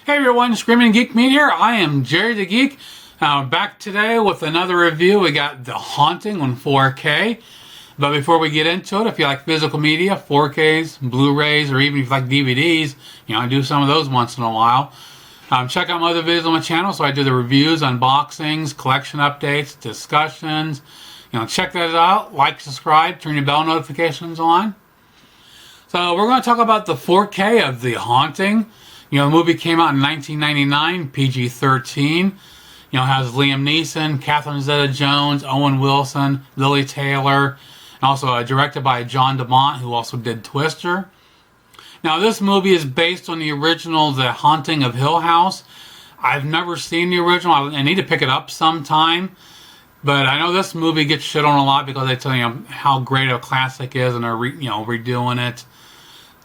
Hey everyone, Screaming Geek Me here. I am Jerry the Geek. Back today with another review. We got The Haunting on 4K. But before we get into it, if you like physical media, 4Ks, Blu-rays, or even if you like DVDs, I do some of those once in a while. Check out my other videos on my channel. So I do the reviews, unboxings, collection updates, discussions. Check that out. Like, subscribe, turn your bell notifications on. So we're going to talk about the 4K of The Haunting. The movie came out in 1999, PG-13. Has Liam Neeson, Catherine Zeta-Jones, Owen Wilson, Lily Taylor, and also directed by John DeMont, who also did Twister. Now, this movie is based on the original The Haunting of Hill House. I've never seen the original. I need to pick it up sometime. But I know this movie gets shit on a lot because they tell you how great a classic is, and they're redoing it.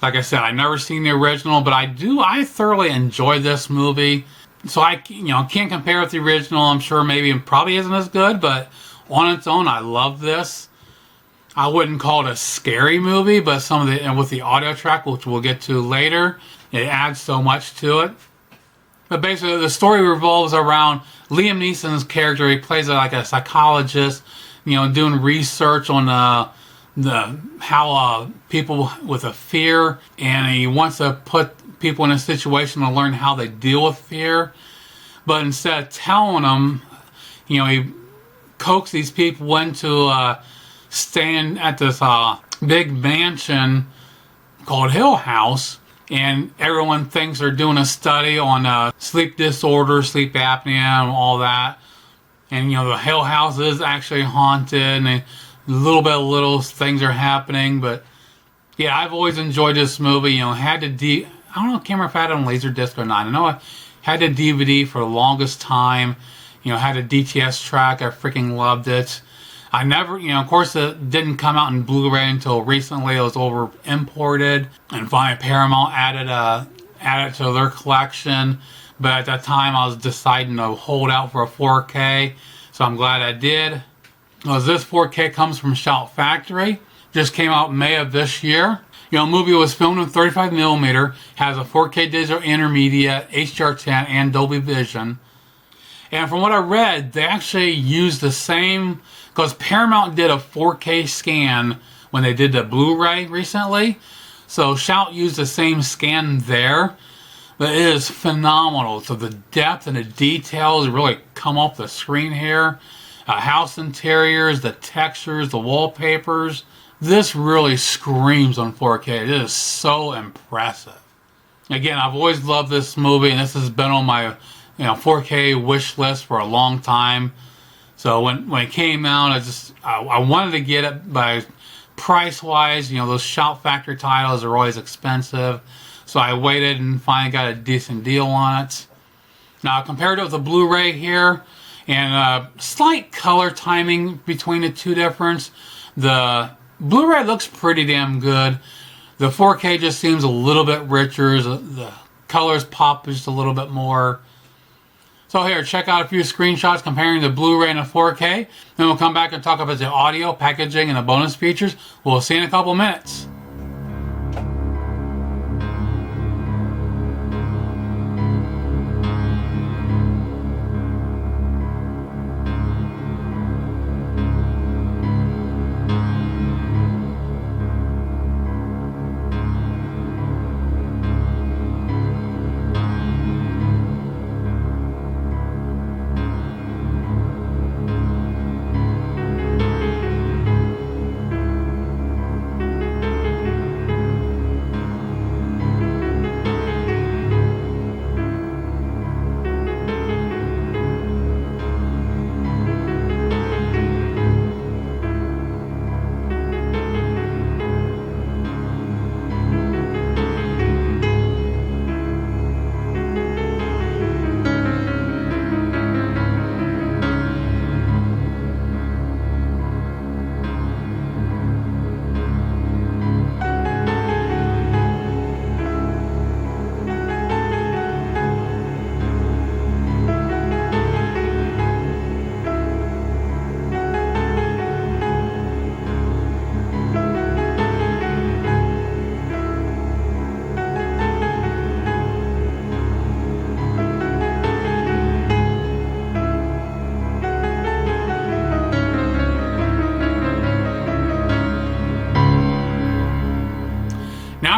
Like I said, I've never seen the original, but I thoroughly enjoy this movie. So I can't compare with the original. I'm sure maybe it probably isn't as good, but on its own, I love this. I wouldn't call it a scary movie, but with the audio track, which we'll get to later, it adds so much to it. But basically, the story revolves around Liam Neeson's character. He plays like a psychologist, doing research on how people with a fear, and he wants to put people in a situation to learn how they deal with fear. But instead of telling them, he coaxes these people into staying at this big mansion called Hill House, and everyone thinks they're doing a study on sleep disorder, sleep apnea, and all that. And the Hill House is actually haunted, and a little things are happening. But yeah, I've always enjoyed this movie. I don't know, can't remember if I had it on Laserdisc or not. I know I had the DVD for the longest time. Had a DTS track. I freaking loved it. I never, of course, it didn't come out in Blu-ray until recently. It was over imported, and finally Paramount added it to their collection. But at that time, I was deciding to hold out for a 4K, so I'm glad I did. This 4K comes from Shout Factory. Just came out in May of this year. The movie was filmed in 35mm, has a 4K digital intermediate, HDR10, and Dolby Vision. And from what I read, they actually used the same, because Paramount did a 4K scan when they did the Blu-ray recently. So Shout used the same scan there. But it is phenomenal. So the depth and the details really come off the screen here. House interiors, the textures, the wallpapers. This really screams on 4K. It is so impressive. Again, I've always loved this movie, and this has been on my 4K wish list for a long time. So when it came out, I wanted to get it, but price-wise, those Shout Factory titles are always expensive. So I waited and finally got a decent deal on it. Now, compared to the Blu-ray here, and slight color timing between the two difference. The Blu-ray looks pretty damn good. The 4K just seems a little bit richer. The colors pop just a little bit more. So here, check out a few screenshots comparing the Blu-ray and the 4K. Then we'll come back and talk about the audio, packaging, and the bonus features. We'll see you in a couple minutes.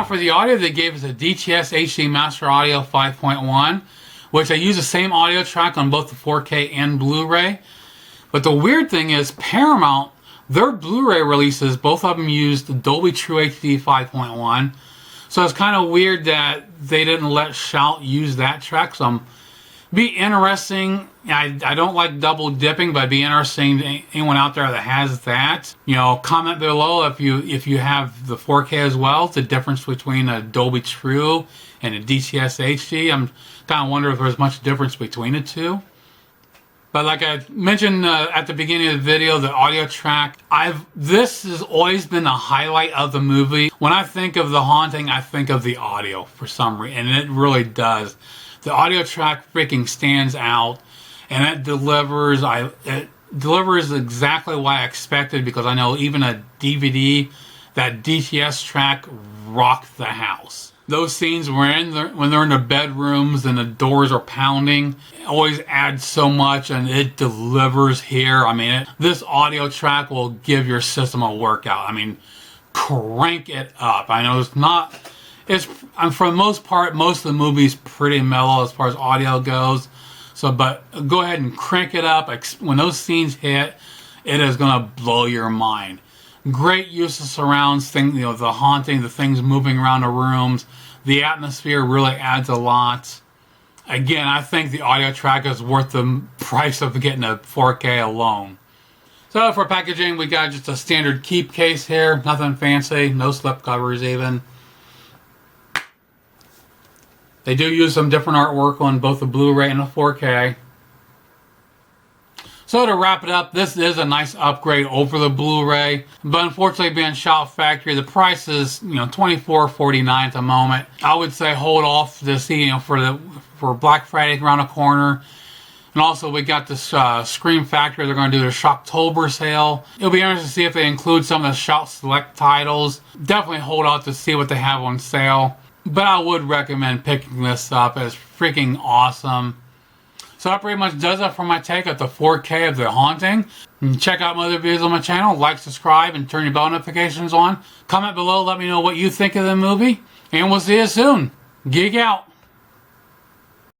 for the audio, they gave us a DTS HD Master Audio 5.1, which I use the same audio track on both the 4K and Blu-ray. But the weird thing is, Paramount, their Blu-ray releases, both of them used Dolby True HD 5.1. So it's kind of weird that they didn't let Shout use that track. So be interesting. I don't like double dipping, but it'd be interesting to anyone out there that has that. You know, comment below if you have the 4K as well. The difference between a Dolby True and a DTS HD. I'm kind of wondering if there's much difference between the two. But like I mentioned at the beginning of the video, the audio track, this has always been the highlight of the movie. When I think of The Haunting, I think of the audio for some reason, and it really does. The audio track freaking stands out, and it delivers exactly what I expected, because I know even a DVD, that DTS track rocked the house. Those scenes when they're in the bedrooms and the doors are pounding, it always adds so much, and it delivers here. I mean, this audio track will give your system a workout. I mean, crank it up. I know for the most part, most of the movie's pretty mellow as far as audio goes. So, but go ahead and crank it up. When those scenes hit, it is going to blow your mind. Great use of surrounds, the haunting, the things moving around the rooms. The atmosphere really adds a lot. Again, I think the audio track is worth the price of getting a 4K alone. So for packaging, we got just a standard keep case here. Nothing fancy, no slip covers even. They do use some different artwork on both the Blu-ray and the 4K. So to wrap it up, this is a nice upgrade over the Blu-ray, but unfortunately being Shout Factory, the price is $24.49 at the moment. I would say hold off to see for Black Friday around the corner. And also we got this Scream Factory. They're going to do their Shocktober sale. It'll be interesting to see if they include some of the Shout Select titles. Definitely hold out to see what they have on sale. But I would recommend picking this up. It's freaking awesome. So that pretty much does it for my take at the 4K of The Haunting. And check out my other videos on my channel. Like, subscribe, and turn your bell notifications on. Comment below. Let me know what you think of the movie. And we'll see you soon. Geek out.